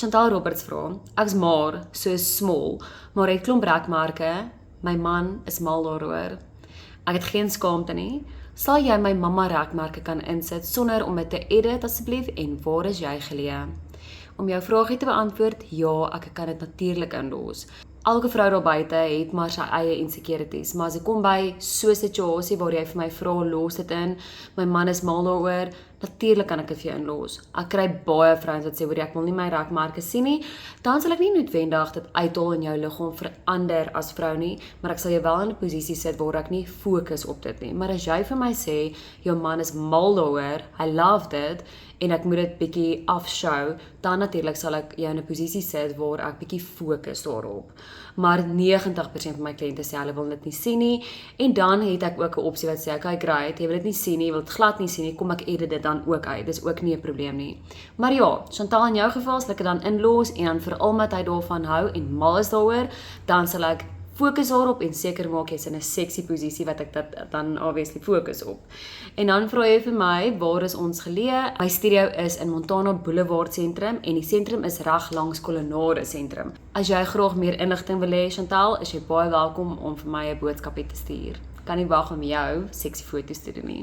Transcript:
Chantal Roberts vra, ek's maar so small, maar het klomp rekmerke, my man is mal daaroor. Ek het geen skaamte nie. Sal jy my mamma rekmerke kan insit sonder om dit te edit asseblief en waar is jy geleë? Om jou vraagie te beantwoord, ja, ek kan dit natuurlik inlos. Elke vrou daar buite het maar sy eie insecurities, maar as ek kom by so 'n situasie waar jy vir my vra, los dit in, my man is mal daaroor, natuurlik kan ek dit vir jou inlos. Ek kry baie vrouens wat sê, hoor, ek wil nie my rekmerke sien nie, dan sal ek nie noodwendig dit uithaal in jou liggaam verander as vrou nie, maar ek sal jou wel in 'n posisie sit waar ek nie fokus op dit nie. Maar as jy vir my sê, jou man is mal daaroor, hy love dit, en ek moet dit bietjie afshow, dan natuurlik sal ek jou in 'n posisie sit waar ek bietjie fokus daarop. Maar 90% van my kliënte sê hulle wil dit nie sien nie, en dan het ek ook 'n opsie wat sê, okay, great, jy wil dit nie sien nie, jy wil dit glad nie sien nie, kom ek edit dit dan ook uit, dis ook nie 'n probleem nie. Maar ja, Chantal, in jou geval sal ek dit dan inlos, en dan vir omdat hy daarvan hou en mal is daaroor, dan sal ek fokus daarop en seker maak jy's in 'n sexy posisie wat ek dit dan obviously fokus op. En dan vra jy vir my, waar is ons geleë? My studio is in Montana Boulevard sentrum en die sentrum is reg langs Kolonade sentrum. As jy graag meer inligting wil hê, Chantal, is jy baie welkom om vir my 'n boodskapie te stuur. Kan nie wag om jou sexy foto's te doen nie.